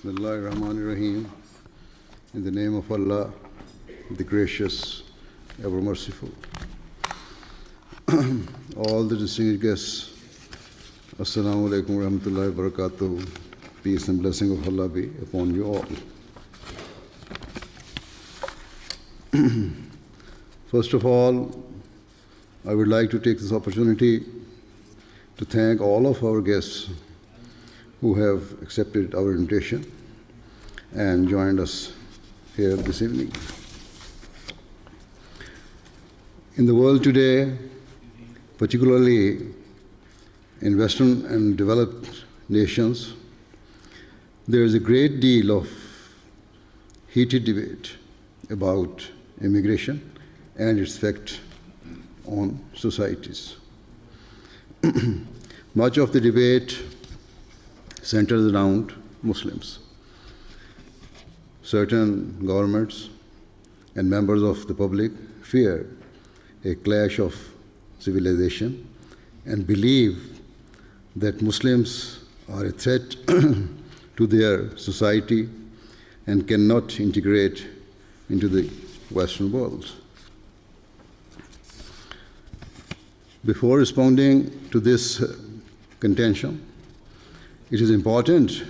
Bismillahir Rahmanir Rahim. In the name of Allah, the Gracious, Ever Merciful. All the distinguished guests, Assalamu alaikum wa rahmatullahi wa barakatuh. Peace and blessing of Allah be upon you all. First of all, I would like to take this opportunity to thank all of our guests who have accepted our invitation and joined us here this evening. In the world today, particularly in Western and developed nations, there is a great deal of heated debate about immigration and its effect on societies. Much of the debate centers around Muslims. Certain governments and members of the public fear a clash of civilization and believe that Muslims are a threat to their society and cannot integrate into the Western world. Before responding to this contention, it is important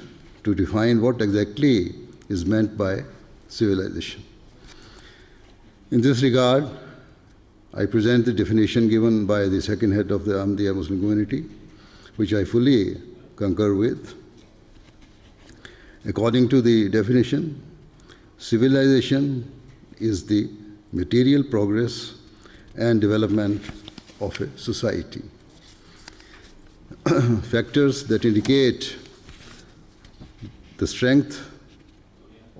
to define what exactly is meant by civilization. In this regard, I present the definition given by the second head of the Ahmadiyya Muslim community, which I fully concur with. According to the definition, civilization is the material progress and development of a society. Factors that indicate the strength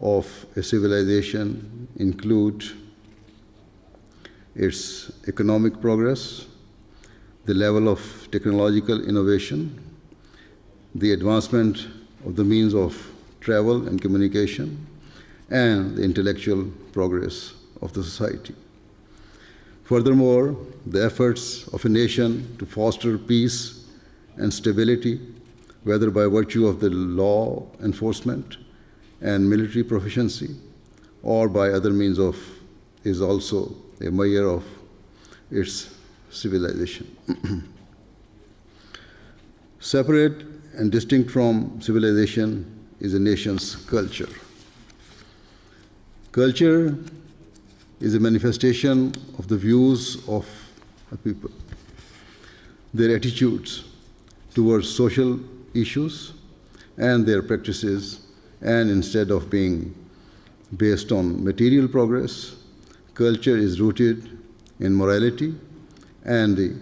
of a civilization include its economic progress, the level of technological innovation, the advancement of the means of travel and communication, and the intellectual progress of the society. Furthermore, the efforts of a nation to foster peace and stability, whether by virtue of the law enforcement and military proficiency or by other means of, is also a measure of its civilization. Separate and distinct from civilization is a nation's culture. Culture is a manifestation of the views of a people, their attitudes towards social issues and their practices, and instead of being based on material progress, culture is rooted in morality and the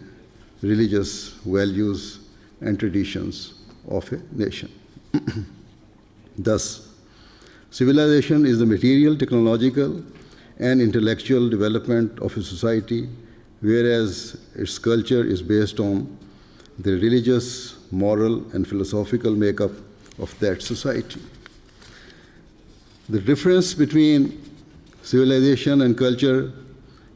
religious values and traditions of a nation. Thus, civilization is the material, technological, and intellectual development of a society, whereas its culture is based on the religious, moral, and philosophical makeup of that society. The difference between civilization and culture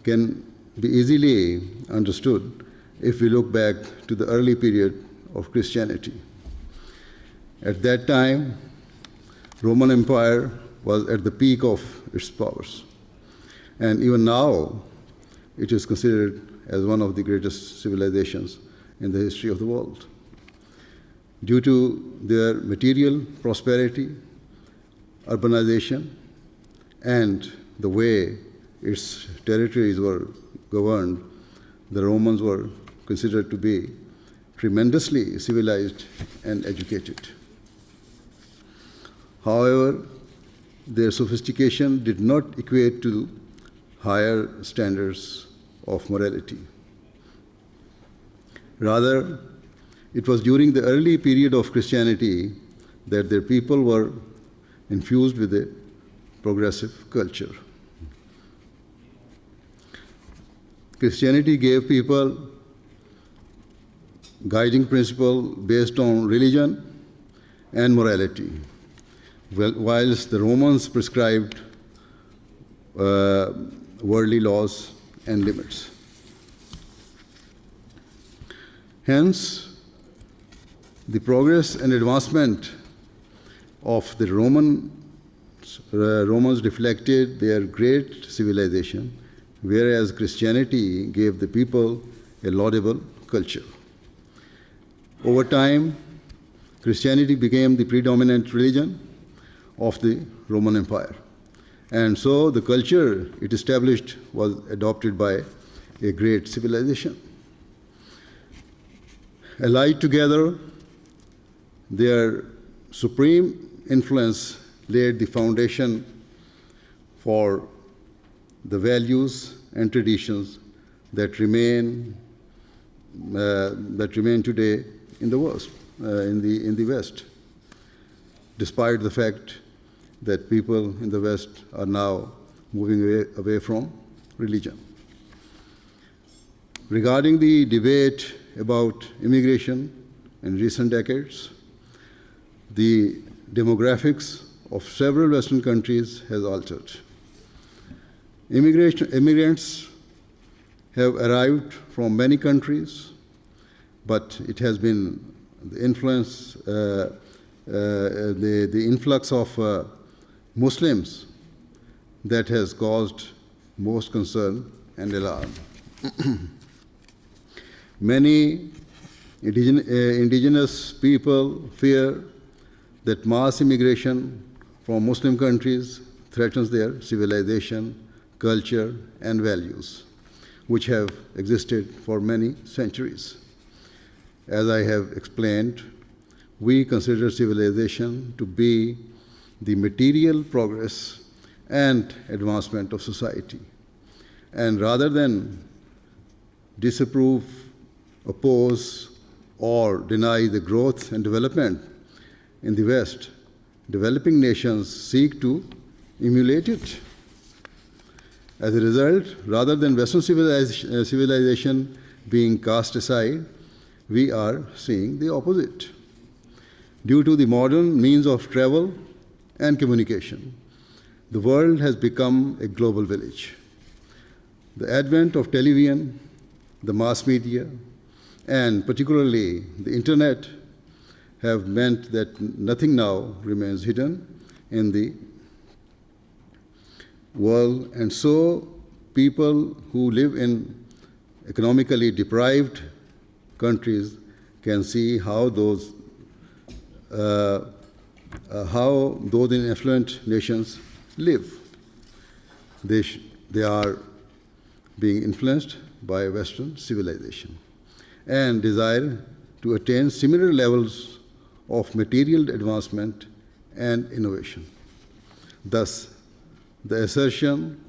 can be easily understood if we look back to the early period of Christianity. At that time, Roman Empire was at the peak of its powers. And even now, it is considered as one of the greatest civilizations in the history of the world. Due to their material prosperity, urbanization, and the way its territories were governed, the Romans were considered to be tremendously civilized and educated. However, their sophistication did not equate to higher standards of morality. Rather, it was during the early period of Christianity that their people were infused with a progressive culture. Christianity gave people guiding principle based on religion and morality, whilst the Romans prescribed worldly laws and limits. Hence, the progress and advancement of the Romans reflected their great civilization, whereas Christianity gave the people a laudable culture. Over time, Christianity became the predominant religion of the Roman Empire. And so the culture it established was adopted by a great civilization. Allied together, their supreme influence laid the foundation for the values and traditions that remain today in the West, in the West, despite the fact that people in the West are now moving away from religion. Regarding the debate about immigration in recent decades, the demographics of several Western countries has altered. Immigrants have arrived from many countries, but it has been the influence, the influx of Muslims that has caused most concern and alarm. Many indigenous people fear that mass immigration from Muslim countries threatens their civilization, culture, and values, which have existed for many centuries. As I have explained, we consider civilization to be the material progress and advancement of society. And rather than disapprove, oppose, or deny the growth and development in the West, developing nations seek to emulate it. As a result, rather than Western civilization being cast aside, we are seeing the opposite. Due to the modern means of travel and communication, the world has become a global village. The advent of television, the mass media, and particularly the internet have meant that nothing now remains hidden in the world, and so people who live in economically deprived countries can see how those in affluent nations live. They are being influenced by Western civilization and desire to attain similar levels of material advancement and innovation. Thus, the assertion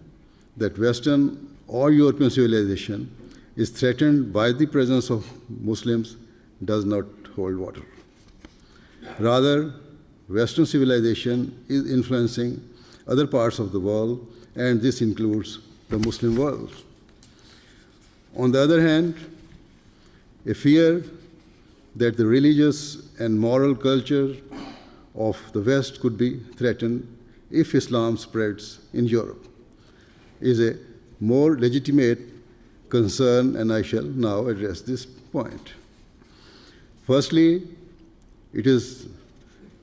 that Western or European civilization is threatened by the presence of Muslims does not hold water. Rather, Western civilization is influencing other parts of the world, and this includes the Muslim world. On the other hand, a fear that the religious and moral culture of the West could be threatened if Islam spreads in Europe is a more legitimate concern, and I shall now address this point. Firstly, it is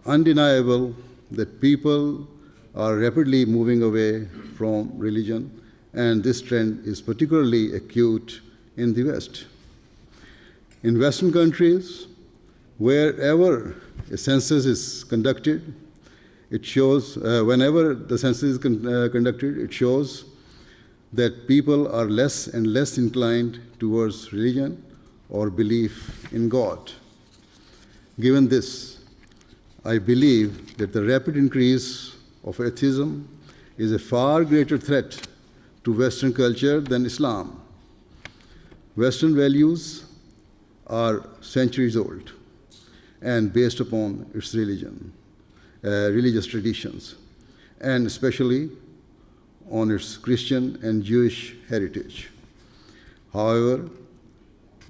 undeniable that people are rapidly moving away from religion, and this trend is particularly acute in the West. In Western countries, wherever a census is conducted, it shows, whenever the census is conducted, it shows that people are less and less inclined towards religion or belief in God. Given this, I believe that the rapid increase of atheism is a far greater threat to Western culture than Islam. Western values are centuries old and based upon its religious traditions, and especially on its Christian and Jewish heritage. However,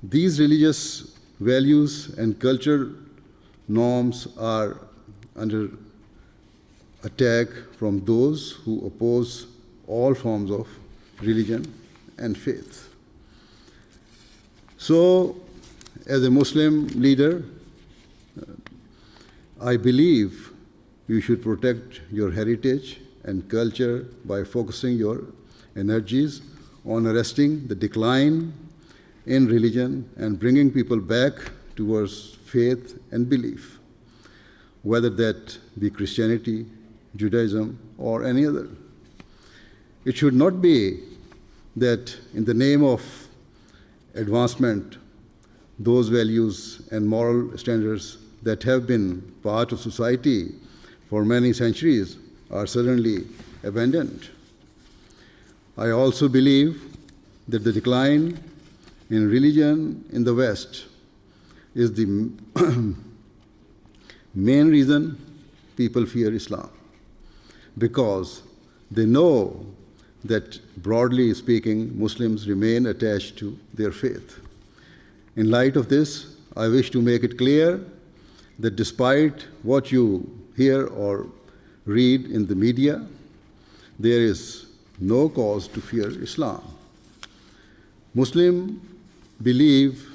these religious values and cultural norms are under attack from those who oppose all forms of religion and faith. So, as a Muslim leader, I believe you should protect your heritage and culture by focusing your energies on arresting the decline in religion and bringing people back towards faith and belief, whether that be Christianity, Judaism, or any other. It should not be that in the name of advancement, those values and moral standards that have been part of society for many centuries are suddenly abandoned. I also believe that the decline in religion in the West is the main reason people fear Islam, because they know that, broadly speaking, Muslims remain attached to their faith. In light of this, I wish to make it clear that despite what you hear or read in the media, there is no cause to fear Islam. Muslims believe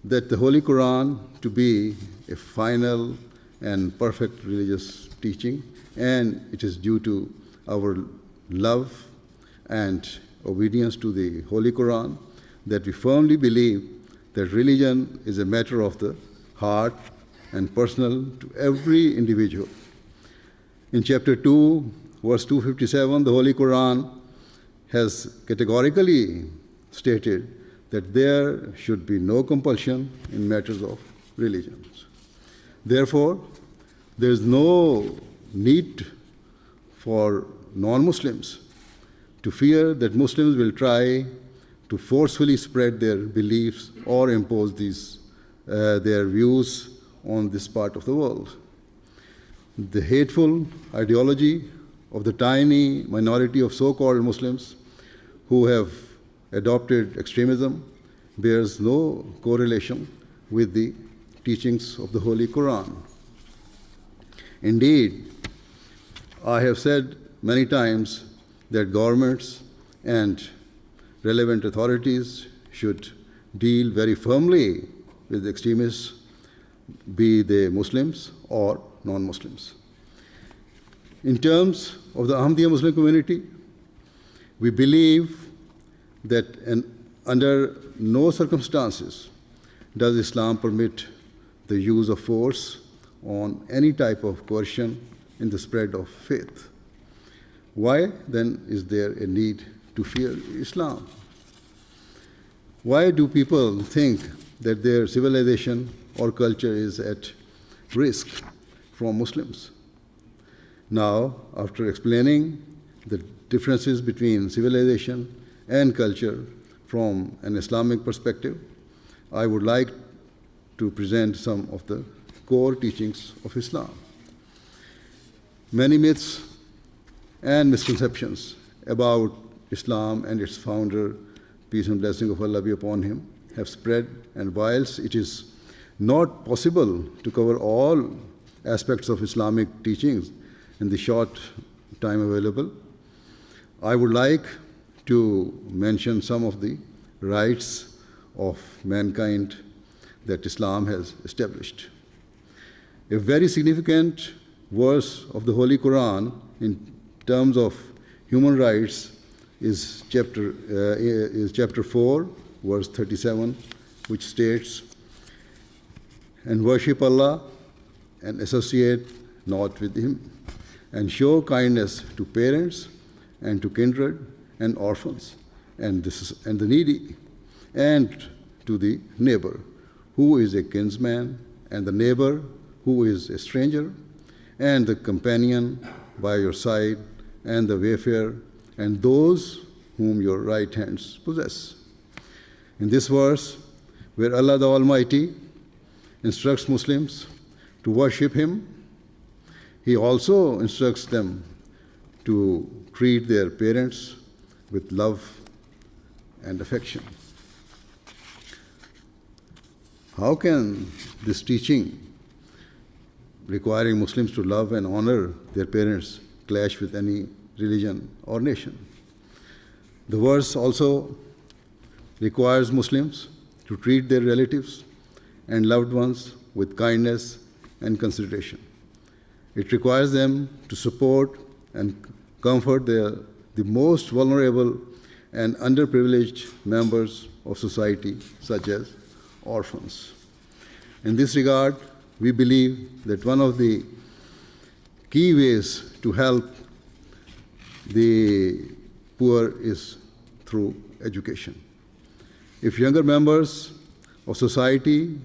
that the Holy Quran to be a final and perfect religious teaching, and it is due to our love and obedience to the Holy Quran that we firmly believe that religion is a matter of the heart and personal to every individual. In chapter 2, verse 257, the Holy Quran has categorically stated that there should be no compulsion in matters of religions. Therefore, there is no need for non-Muslims to fear that Muslims will try to forcefully spread their beliefs or impose their views on this part of the world. The hateful ideology of the tiny minority of so-called Muslims who have adopted extremism bears no correlation with the teachings of the Holy Quran. Indeed, I have said many times that governments and relevant authorities should deal very firmly with extremists, be they Muslims or non-Muslims. In terms of the Ahmadiyya Muslim community, we believe that under no circumstances does Islam permit the use of force on any type of coercion in the spread of faith. Why then is there a need to fear Islam? Why do people think that their civilization or culture is at risk from Muslims? Now, after explaining the differences between civilization and culture from an Islamic perspective, I would like to present some of the core teachings of Islam. Many myths and misconceptions about Islam and its founder, peace and blessing of Allah be upon him, have spread, and whilst it is not possible to cover all aspects of Islamic teachings in the short time available, I would like to mention some of the rights of mankind that Islam has established. A very significant verse of the Holy Quran in terms of human rights is chapter 4, verse 37, which states, "And worship Allah and associate not with Him, and show kindness to parents and to kindred and orphans and the needy, and to the neighbor who is a kinsman, and the neighbor who is a stranger, and the companion by your side, and the wayfarer, and those whom your right hands possess." In this verse, where Allah the Almighty instructs Muslims to worship Him, He also instructs them to treat their parents with love and affection. How can this teaching requiring Muslims to love and honor their parents clash with any religion or nation? The verse also requires Muslims to treat their relatives and loved ones with kindness and consideration. It requires them to support and comfort the most vulnerable and underprivileged members of society, such as orphans. In this regard, we believe that one of the key ways to help the poor is through education. If younger members of society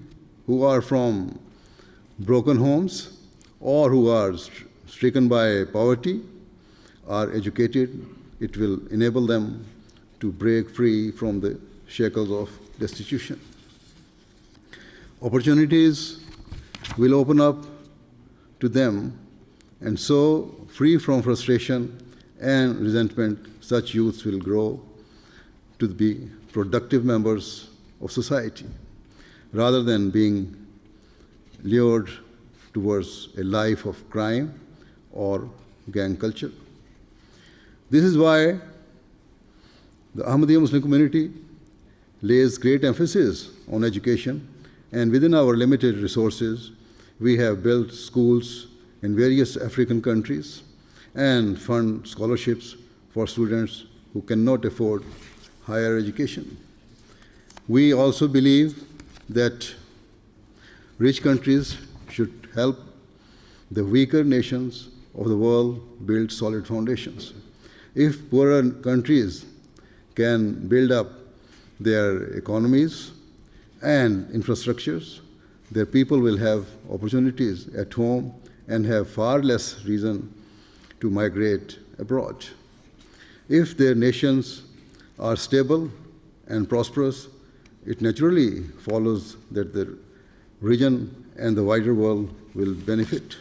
who are from broken homes or who are stricken by poverty are educated, it will enable them to break free from the shackles of destitution. Opportunities will open up to them, and so, free from frustration and resentment, such youths will grow to be productive members of society, rather than being lured towards a life of crime or gang culture. This is why the Ahmadiyya Muslim community lays great emphasis on education, and within our limited resources, we have built schools in various African countries and fund scholarships for students who cannot afford higher education. We also believe that rich countries should help the weaker nations of the world build solid foundations. If poorer countries can build up their economies and infrastructures, their people will have opportunities at home and have far less reason to migrate abroad. If their nations are stable and prosperous, it naturally follows that the region and the wider world will benefit.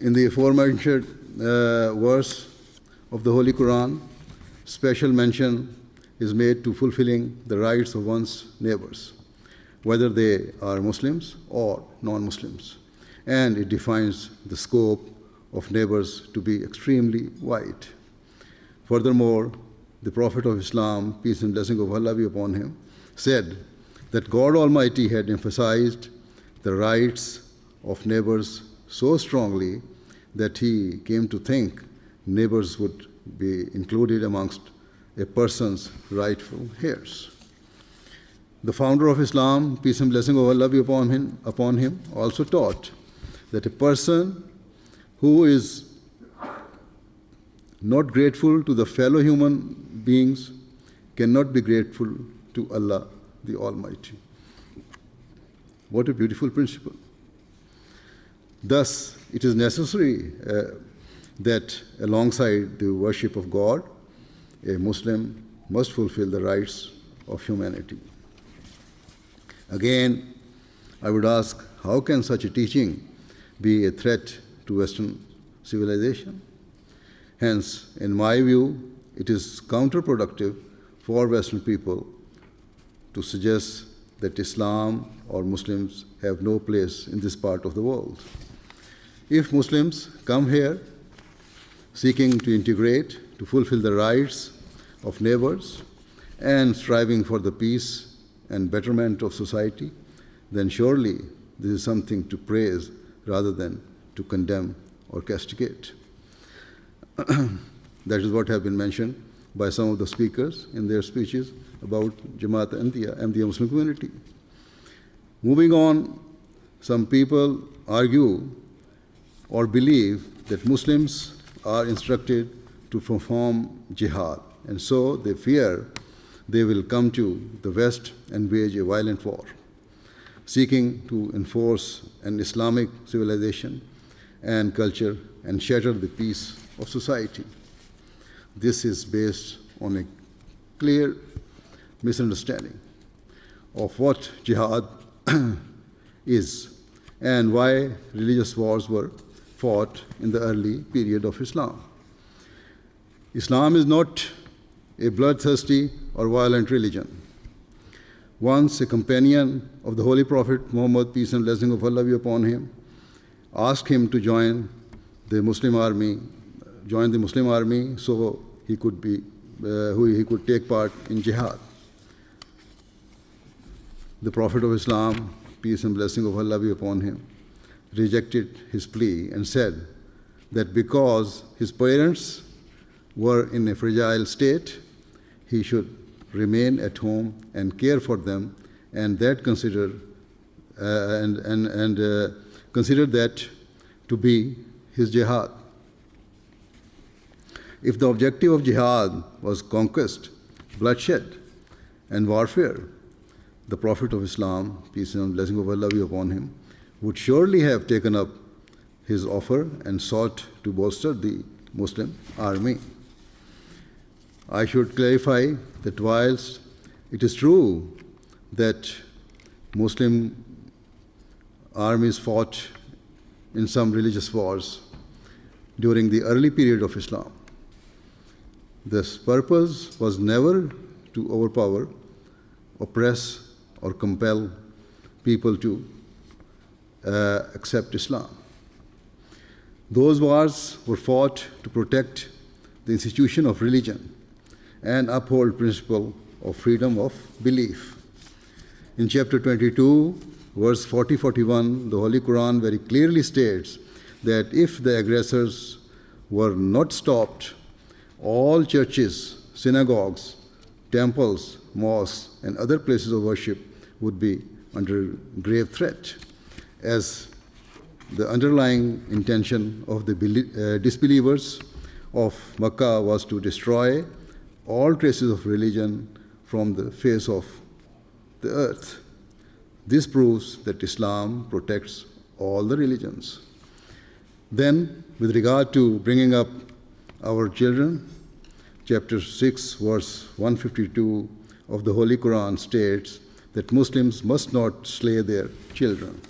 In the aforementioned verse of the Holy Quran, special mention is made to fulfilling the rights of one's neighbors, whether they are Muslims or non-Muslims, and it defines the scope of neighbors to be extremely wide. Furthermore, the Prophet of Islam, peace and blessing of Allah be upon him, said that God Almighty had emphasized the rights of neighbors so strongly that he came to think neighbors would be included amongst a person's rightful heirs. The founder of Islam, peace and blessing of Allah be upon him, also taught that a person who is not grateful to the fellow human beings cannot be grateful to Allah the Almighty. What a beautiful principle. Thus, it is necessary that alongside the worship of God, a Muslim must fulfill the rights of humanity. Again, I would ask, how can such a teaching be a threat to Western civilization? Hence, in my view, it is counterproductive for Western people to suggest that Islam or Muslims have no place in this part of the world. If Muslims come here seeking to integrate, to fulfill the rights of neighbors, and striving for the peace and betterment of society, then surely this is something to praise rather than to condemn or castigate. That is what has been mentioned by some of the speakers in their speeches about Jamaat Ahmadiyya Muslim community. Moving on, some people argue or believe that Muslims are instructed to perform jihad, and so they fear they will come to the West and wage a violent war, seeking to enforce an Islamic civilization and culture and shatter the peace of society. This is based on a clear misunderstanding of what jihad is and why religious wars were fought in the early period of Islam. Islam is not a bloodthirsty or violent religion. Once a companion of the Holy Prophet Muhammad, peace and blessing of Allah be upon him, asked him to join the Muslim army so he could take part in jihad. The Prophet of Islam, peace and blessing of Allah be upon him, rejected his plea and said that because his parents were in a fragile state, he should remain at home and care for them, and that consider that to be his jihad. If the objective of jihad was conquest, bloodshed, and warfare, the Prophet of Islam, peace and blessing of Allah be upon him, would surely have taken up his offer and sought to bolster the Muslim army. I should clarify that whilst it is true that Muslim armies fought in some religious wars during the early period of Islam, this purpose was never to overpower, oppress, or compel people to accept Islam. Those wars were fought to protect the institution of religion and uphold principle of freedom of belief. In chapter 22, verse 40-41, the Holy Quran very clearly states that if the aggressors were not stopped, all churches, synagogues, temples, mosques, and other places of worship would be under grave threat, as the underlying intention of the disbelievers of Makkah was to destroy all traces of religion from the face of the earth. This proves that Islam protects all the religions. Then, with regard to bringing up our children, chapter 6, verse 152 of the Holy Quran states that Muslims must not slay their children.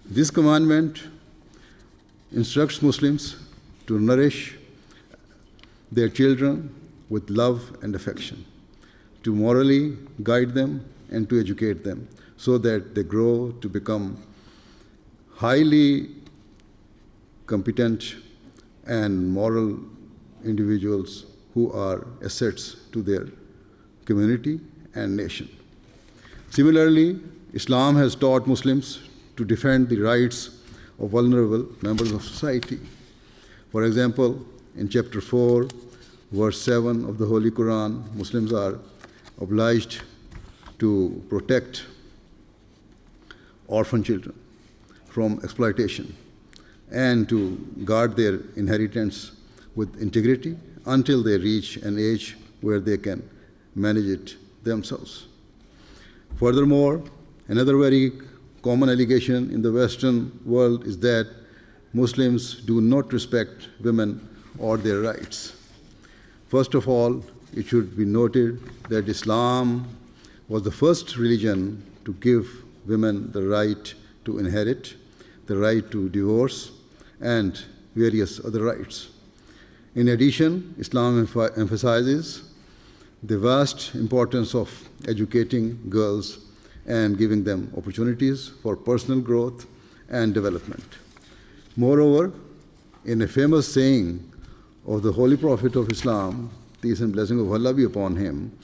This commandment instructs Muslims to nourish their children with love and affection, to morally guide them and to educate them so that they grow to become highly competent and moral individuals who are assets to their community and nation. Similarly, Islam has taught Muslims to defend the rights of vulnerable members of society. For example, in chapter 4, verse 7 of the Holy Quran, Muslims are obliged to protect orphan children from exploitation and to guard their inheritance with integrity until they reach an age where they can manage it themselves. Furthermore, another very common allegation in the Western world is that Muslims do not respect women or their rights. First of all, it should be noted that Islam was the first religion to give women the right to inherit, the right to divorce, and various other rights. In addition, Islam emphasizes the vast importance of educating girls and giving them opportunities for personal growth and development. Moreover, in a famous saying of the Holy Prophet of Islam, peace and blessing of Allah be upon him,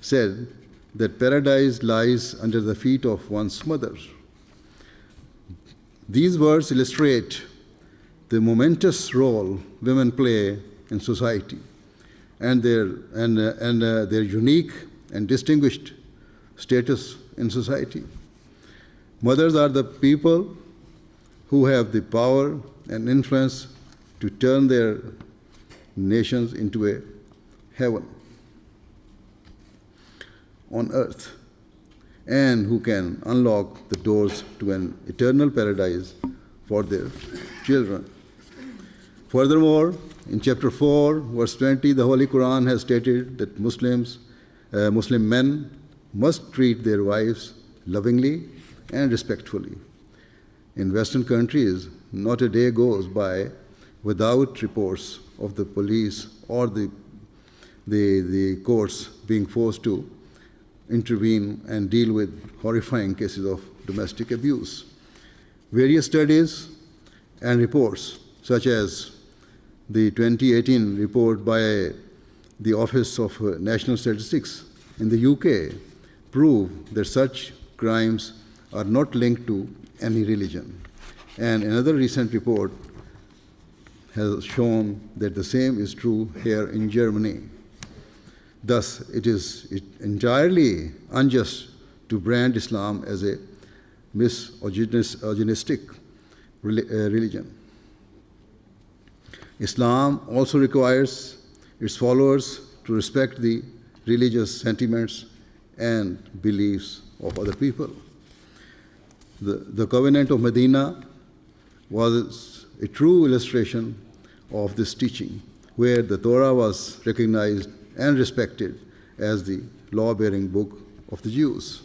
said that paradise lies under the feet of one's mother. These words illustrate the momentous role women play in society and their unique and distinguished status in society. Mothers are the people who have the power and influence to turn their nations into a heaven on earth, and who can unlock the doors to an eternal paradise for their children. Furthermore, in chapter 4, verse 20, the Holy Quran has stated that Muslim men must treat their wives lovingly and respectfully. In Western countries, not a day goes by without reports of the police or the courts being forced to intervene and deal with horrifying cases of domestic abuse. Various studies and reports, such as the 2018 report by the Office of National Statistics in the UK, prove that such crimes are not linked to any religion. And another recent report has shown that the same is true here in Germany. Thus, it is entirely unjust to brand Islam as a misogynistic religion. Islam also requires its followers to respect the religious sentiments and beliefs of other people. The Covenant of Medina was a true illustration of this teaching, where the Torah was recognized and respected as the law-bearing book of the Jews.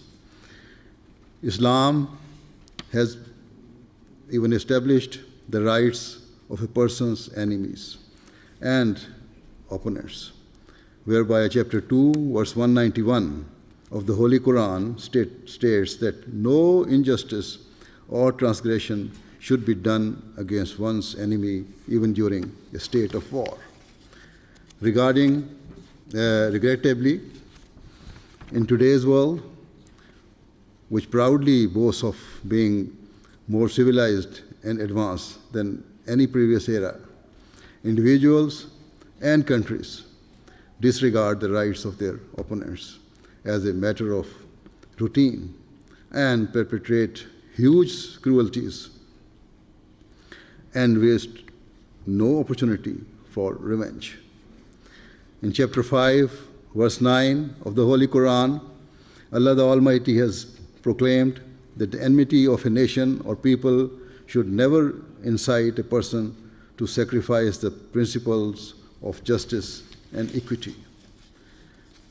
Islam has even established the rights of a person's enemies and opponents, whereby chapter 2, verse 191 of the Holy Quran states that no injustice or transgression should be done against one's enemy even during a state of war. Regrettably, in today's world, which proudly boasts of being more civilized and advanced than any previous era, individuals and countries disregard the rights of their opponents as a matter of routine and perpetrate huge cruelties and waste no opportunity for revenge. In chapter 5, verse 9 of the Holy Quran, Allah the Almighty has proclaimed that the enmity of a nation or people should never incite a person to sacrifice the principles of justice and equity.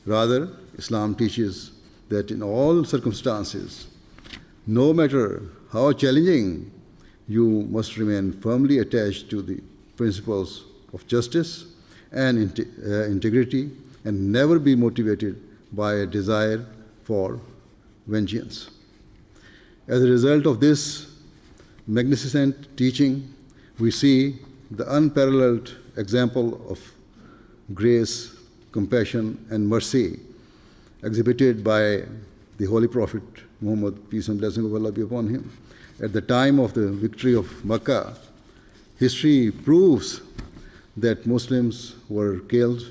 Rather, Islam teaches that in all circumstances, no matter how challenging, you must remain firmly attached to the principles of justice and integrity and never be motivated by a desire for vengeance. As a result of this magnificent teaching, we see the unparalleled example of grace, compassion, and mercy exhibited by the Holy Prophet Muhammad, peace and blessing of Allah be upon him. At the time of the victory of Makkah, history proves that Muslims were killed,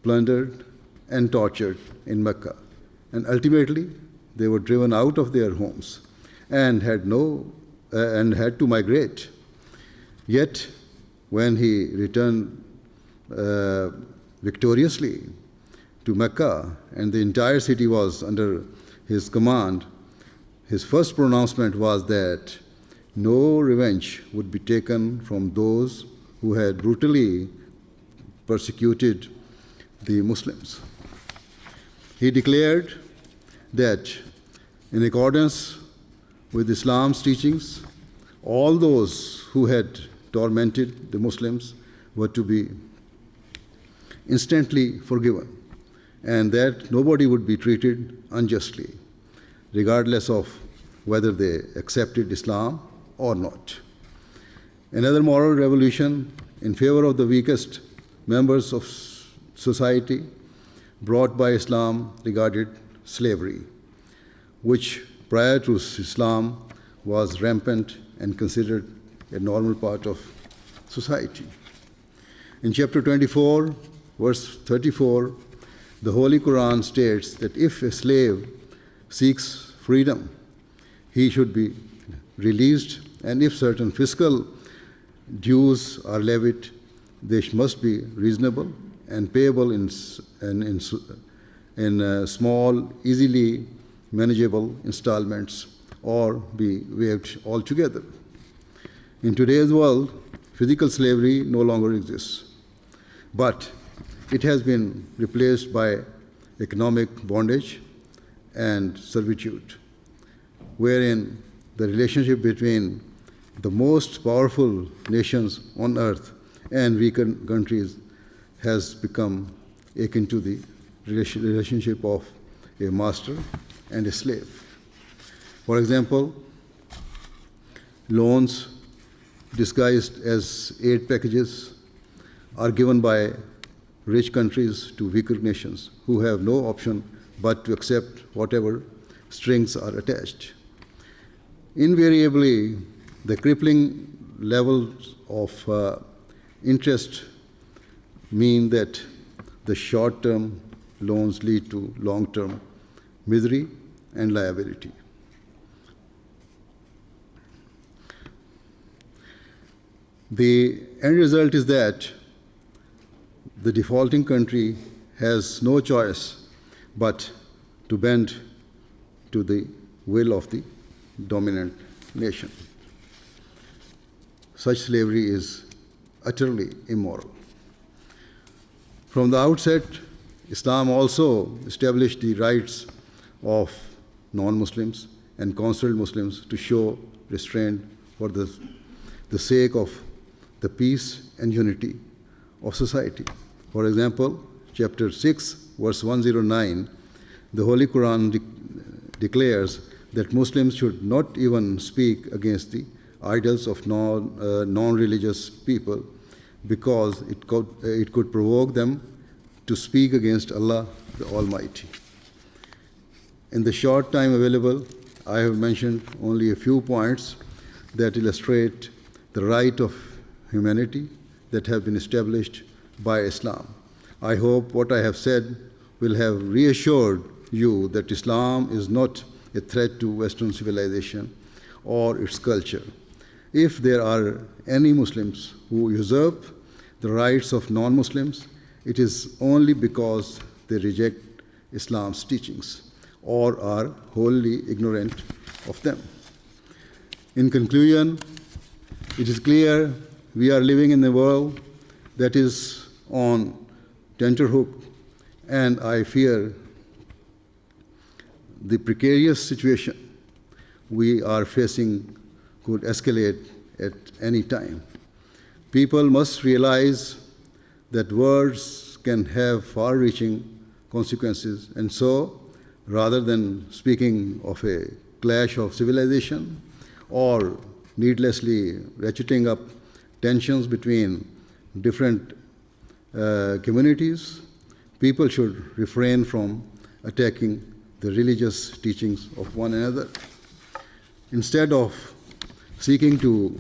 plundered, and tortured in Mecca. And ultimately, they were driven out of their homes and had to migrate. Yet, when he returned victoriously to Mecca and the entire city was under his command, his first pronouncement was that no revenge would be taken from those who had brutally persecuted the Muslims. He declared that in accordance with Islam's teachings, all those who had tormented the Muslims were to be instantly forgiven, and that nobody would be treated unjustly, regardless of whether they accepted Islam or not. Another moral revolution in favor of the weakest members of society brought by Islam regarded slavery, which prior to Islam was rampant and considered a normal part of society. In chapter 24, verse 34, the Holy Quran states that if a slave seeks freedom, he should be released, and if certain fiscal dues are levied, they must be reasonable and payable in small, easily manageable installments, or be waived altogether. In today's world, physical slavery no longer exists, but it has been replaced by economic bondage and servitude, wherein the relationship between the most powerful nations on earth and weaker countries has become akin to the relationship of a master and a slave. For example, loans disguised as aid packages are given by rich countries to weaker nations who have no option but to accept whatever strings are attached. Invariably, The crippling levels of interest mean that the short-term loans lead to long-term misery and liability. The end result is that the defaulting country has no choice but to bend to the will of the dominant nation. Such slavery is utterly immoral. From the outset, Islam also established the rights of non-Muslims and conscript Muslims to show restraint for the sake of the peace and unity of society. For example, chapter 6, verse 109, the Holy Quran declares that Muslims should not even speak against the idols of non-religious people because it could provoke them to speak against Allah the Almighty. In the short time available, I have mentioned only a few points that illustrate the right of humanity that have been established by Islam. I hope what I have said will have reassured you that Islam is not a threat to Western civilization or its culture. If there are any Muslims who usurp the rights of non-Muslims, it is only because they reject Islam's teachings or are wholly ignorant of them. In conclusion, it is clear we are living in a world that is on tenterhook, and I fear the precarious situation we are facing could escalate at any time. People must realize that words can have far-reaching consequences, and so, rather than speaking of a clash of civilization or needlessly ratcheting up tensions between different communities, people should refrain from attacking the religious teachings of one another. Instead of seeking to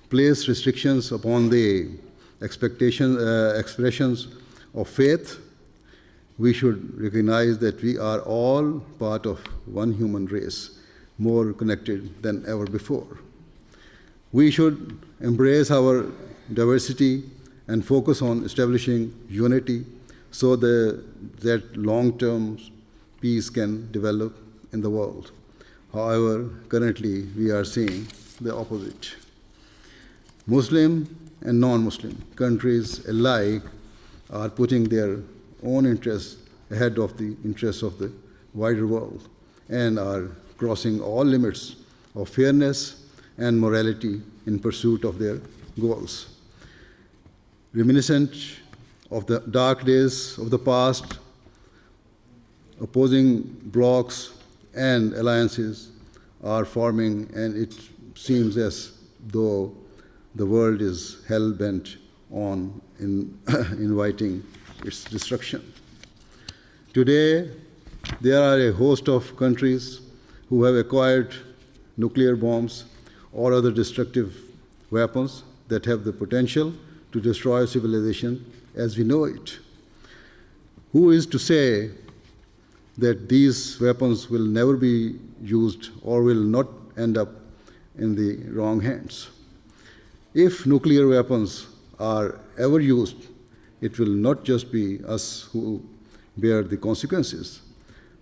place restrictions upon the expressions of faith, we should recognize that we are all part of one human race, more connected than ever before. We should embrace our diversity and focus on establishing unity so that long-term peace can develop in the world. However, currently we are seeing the opposite. Muslim and non-Muslim countries alike are putting their own interests ahead of the interests of the wider world and are crossing all limits of fairness and morality in pursuit of their goals. Reminiscent of the dark days of the past, opposing blocs and alliances are forming, and it seems as though the world is hell-bent on inviting its destruction. Today, there are a host of countries who have acquired nuclear bombs or other destructive weapons that have the potential to destroy civilization as we know it. Who is to say that these weapons will never be used or will not end up in the wrong hands? If nuclear weapons are ever used, it will not just be us who bear the consequences.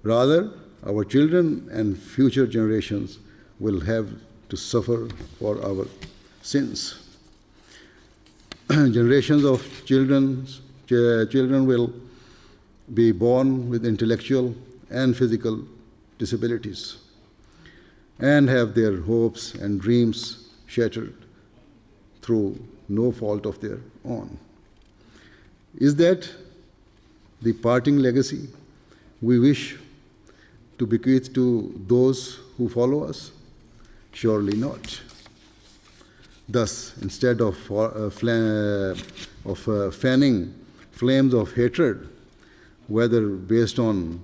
Rather, our children and future generations will have to suffer for our sins. Generations of children will be born with intellectual and physical disabilities and have their hopes and dreams shattered through no fault of their own. Is that the parting legacy we wish to bequeath to those who follow us? Surely not. Thus, instead of fanning flames of hatred, whether based on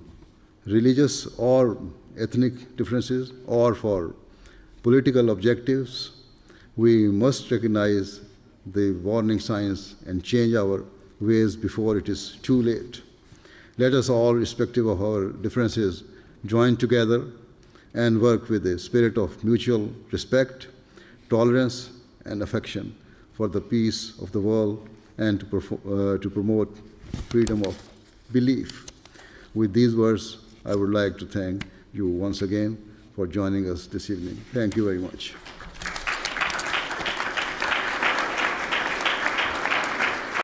religious or ethnic differences or for political objectives, We must recognize the warning signs and change our ways before it is too late. Let us all, irrespective of our differences, join together and work with a spirit of mutual respect, tolerance, and affection for the peace of the world and to promote freedom of belief. With these words, I would like to thank you once again for joining us this evening. Thank you very much.